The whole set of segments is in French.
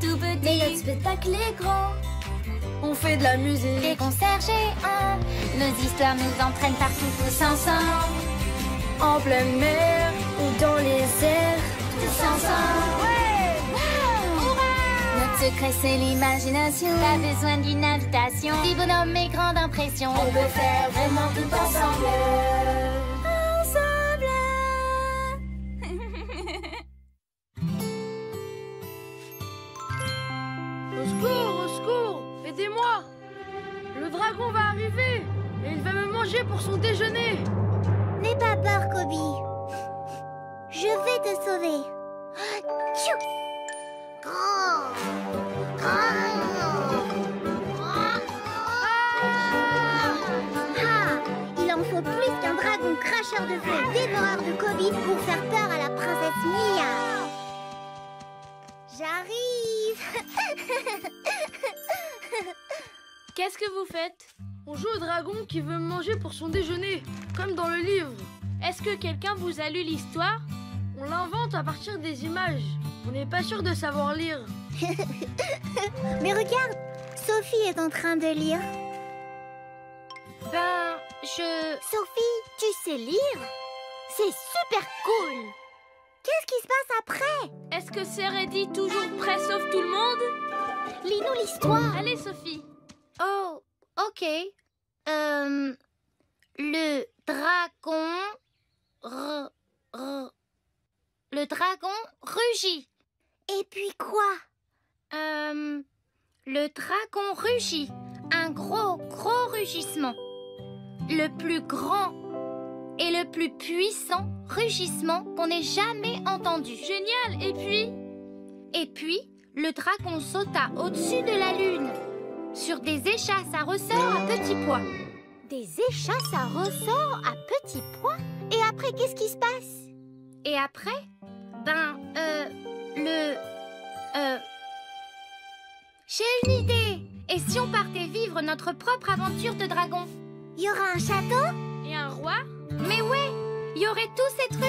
tout petits. Mais notre spectacle est grand. On fait de la musique. Des concerts géants. Nos histoires nous entraînent partout tous ensemble. En pleine mer ou dans les airs. Tous ensemble. Ouais! Wow! Notre secret c'est l'imagination. Pas besoin d'une invitation. Petit bonhomme et grande impression. On peut faire vraiment tout ensemble. Au secours! Aidez-moi! Le dragon va arriver et il va me manger pour son déjeuner. N'aie pas peur, Koby. Je vais te sauver. Tchou! Grand! Il en faut plus qu'un dragon cracheur de feu, dévoreur de Koby pour faire peur à la princesse Mia. J'arrive. Qu'est-ce que vous faites? On joue au dragon qui veut me manger pour son déjeuner, comme dans le livre. Est-ce que quelqu'un vous a lu l'histoire? On l'invente à partir des images. On n'est pas sûr de savoir lire. Mais regarde, Sophie est en train de lire. Sophie, tu sais lire? C'est super cool. Qu'est-ce qui se passe après? Est-ce que c'est Reddy toujours prêt sauf tout le monde? Lis-nous l'histoire. Allez, Sophie. Oh, ok. Le dragon... Le dragon rugit. Et puis quoi? Le dragon rugit. Un gros rugissement. Le plus grand et le plus puissant rugissement qu'on ait jamais entendu. Génial! Et puis, le dragon sauta au-dessus de la lune, sur des échasses à ressort à petits pois. Des échasses à ressort à petits pois? Et après, qu'est-ce qui se passe? Et après? J'ai une idée! Et si on partait vivre notre propre aventure de dragon? Il y aura un château? Et un roi? Mais ouais! Il y aurait tous ces trucs!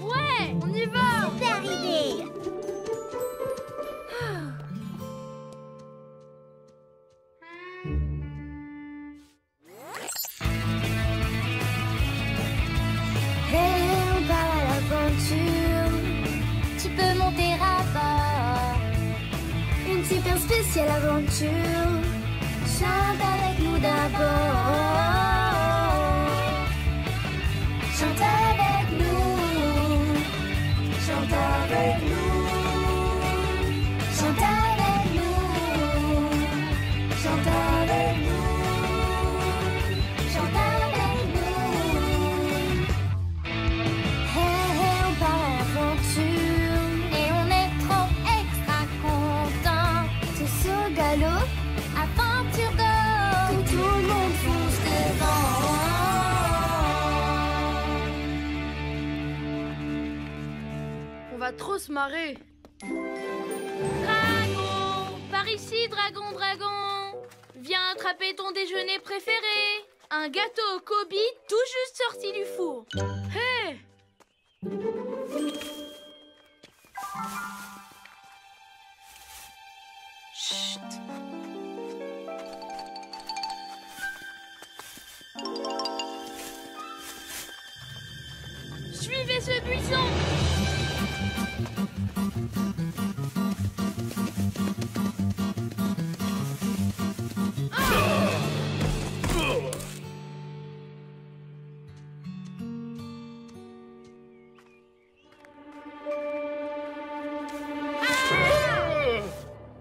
Ouais! On y va! Super idée! On part à l'aventure. Tu peux monter à bord. Une super spéciale aventure. Chante avec nous d'abord. Chante avec nous. Chante avec nous. Chante avec nous. Chante avec nous. Chante avec nous. Hey, on part à l'aventure. Et on est trop extra contents. Tous au galop. Aventure go. Tout le monde fonce devant. On va trop se marrer. Dragon! Par ici, dragon, dragon! Viens attraper ton déjeuner préféré. Un gâteau au Koby tout juste sorti du four. Hé! Chut! Suivez ce buisson!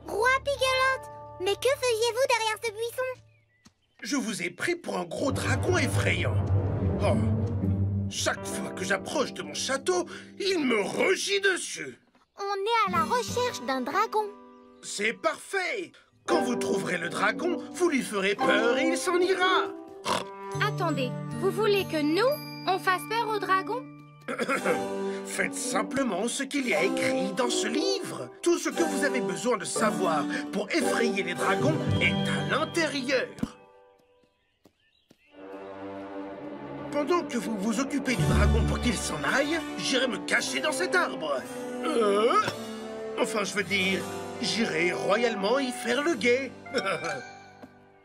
Roi Pigelotte, mais que faisiez-vous derrière ce buisson? Je vous ai pris pour un gros dragon effrayant. Oh, chaque fois que j'approche de mon château, il me rugit dessus. On est à la recherche d'un dragon. C'est parfait. Quand vous trouverez le dragon, vous lui ferez peur et il s'en ira. Attendez, vous voulez que nous, on fasse peur au dragon? Faites simplement ce qu'il y a écrit dans ce livre. Tout ce que vous avez besoin de savoir pour effrayer les dragons est à l'intérieur. Pendant que vous vous occupez du dragon pour qu'il s'en aille, j'irai me cacher dans cet arbre. Enfin, je veux dire, j'irai royalement y faire le guet.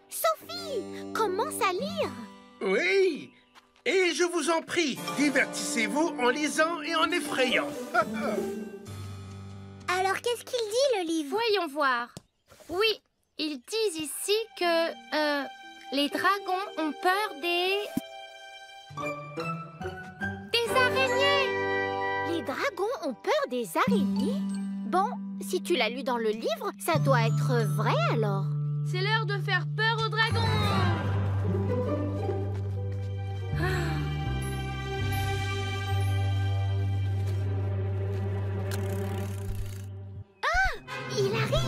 Sophie, commence à lire. Oui, et je vous en prie, divertissez-vous en lisant et en effrayant. Alors, qu'est-ce qu'il dit, le livre? Voyons voir. Oui, ils disent ici que les dragons ont peur des araignées. Les dragons ont peur des araignées? Bon, si tu l'as lu dans le livre, ça doit être vrai alors. C'est l'heure de faire peur aux dragons. Il arrive!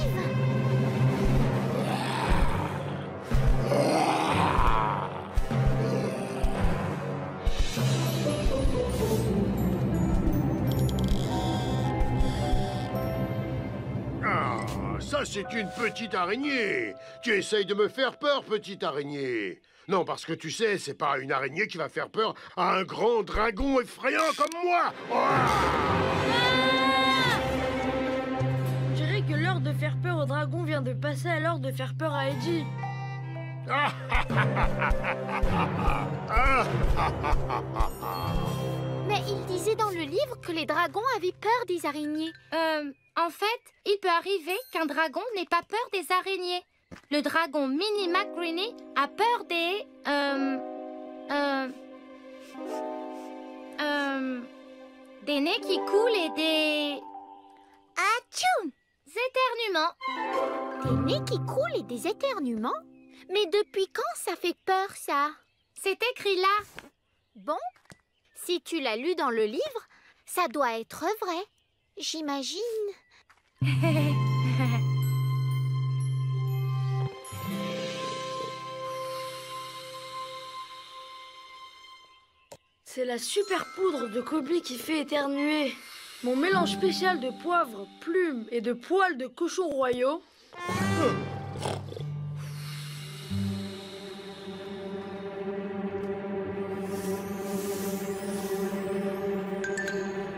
Ah, ça c'est une petite araignée. Tu essayes de me faire peur, petite araignée. Non, parce que tu sais, c'est pas une araignée qui va faire peur à un grand dragon effrayant comme moi. On dirait que l'heure de faire peur aux dragons vient de passer à l'heure de faire peur à Eddie. Mais il disait dans le livre que les dragons avaient peur des araignées. En fait, il peut arriver qu'un dragon n'ait pas peur des araignées. Le dragon Mini McGreeny a peur des... des nez qui coulent et des... Atchoum! Éternuements. Des nez qui coulent et des éternuements? Mais depuis quand ça fait peur, ça? C'est écrit là. Bon, si tu l'as lu dans le livre, ça doit être vrai, j'imagine. C'est la super poudre de Kobe qui fait éternuer. Mon mélange spécial de poivre, plumes et de poils de cochons royaux.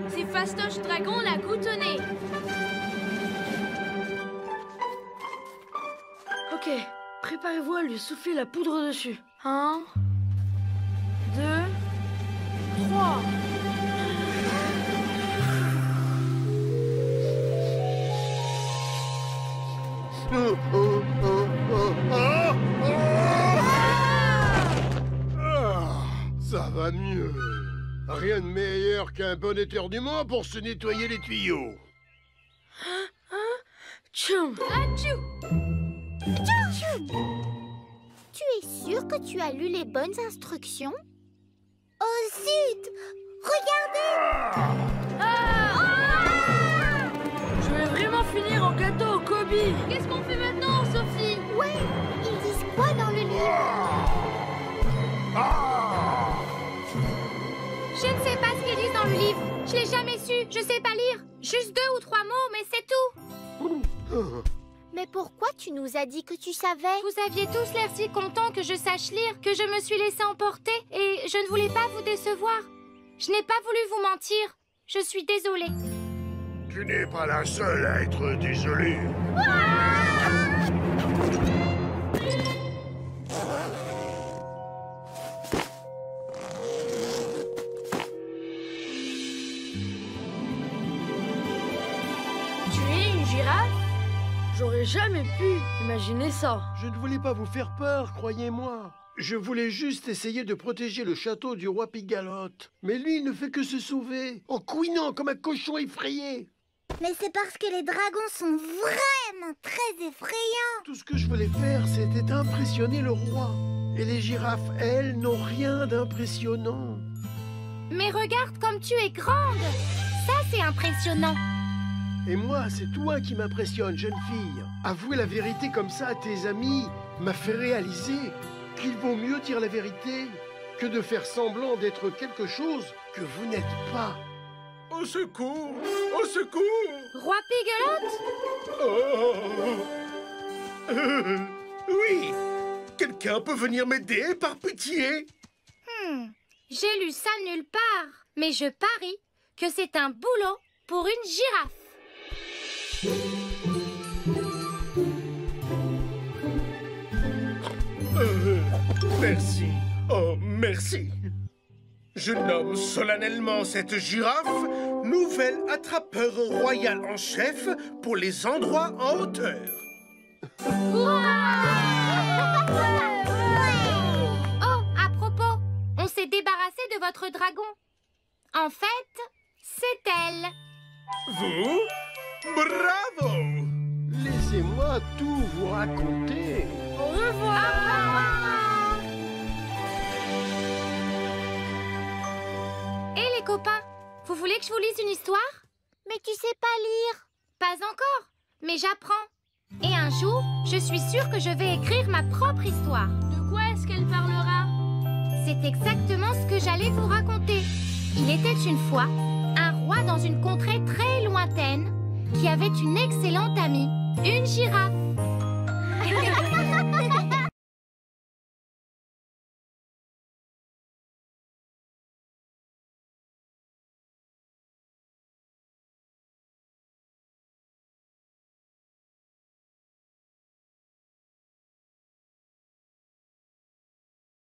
C'est Fastoche Dragon la goutonnée. Ok, préparez-vous à lui souffler la poudre dessus. 1, 2, 3. Ça va mieux. Rien de meilleur qu'un bon éternuement pour se nettoyer les tuyaux. Tchoum! Atchou! Tu es sûr que tu as lu les bonnes instructions? Oh zut! Regardez! Je vais vraiment finir en gâteau au Kobe. Qu'est-ce qu'on fait maintenant, Sophie? Ouais, ils disent quoi dans le livre? Je ne sais pas ce qu'ils disent dans le livre. Je l'ai jamais su. Je sais pas lire. Juste 2 ou 3 mots, mais c'est tout. Mais pourquoi tu nous as dit que tu savais? Vous aviez tous l'air si contents que je sache lire que je me suis laissée emporter et je ne voulais pas vous décevoir. Je n'ai pas voulu vous mentir. Je suis désolée. Tu n'es pas la seule à être désolée. Tu es une girafe? J'aurais jamais pu imaginer ça. Je ne voulais pas vous faire peur, croyez-moi. Je voulais juste essayer de protéger le château du roi Pigalotte. Mais lui, il ne fait que se sauver, en couinant comme un cochon effrayé. Mais c'est parce que les dragons sont vraiment très effrayants. Tout ce que je voulais faire, c'était impressionner le roi. Et les girafes, elles, n'ont rien d'impressionnant. Mais regarde comme tu es grande. Ça, c'est impressionnant. Et moi, c'est toi qui m'impressionne, jeune fille. Avouer la vérité comme ça à tes amis m'a fait réaliser qu'il vaut mieux dire la vérité que de faire semblant d'être quelque chose que vous n'êtes pas. Au secours! Au secours! Roi Pigalotte? Oh. Oui! Quelqu'un peut venir m'aider, par pitié? J'ai lu ça nulle part. Mais je parie que c'est un boulot pour une girafe. Merci. Oh, merci. Je nomme solennellement cette girafe nouvel attrapeur royal en chef pour les endroits en hauteur. Oh, à propos, on s'est débarrassé de votre dragon. En fait, c'est elle. Vous? Bravo! Laissez-moi tout vous raconter. Au revoir. Et les copains, vous voulez que je vous lise une histoire? Mais tu sais pas lire. Pas encore, mais j'apprends. Et un jour, je suis sûre que je vais écrire ma propre histoire. De quoi est-ce qu'elle parlera? C'est exactement ce que j'allais vous raconter. Il était une fois un roi dans une contrée très lointaine qui avait une excellente amie, une girafe.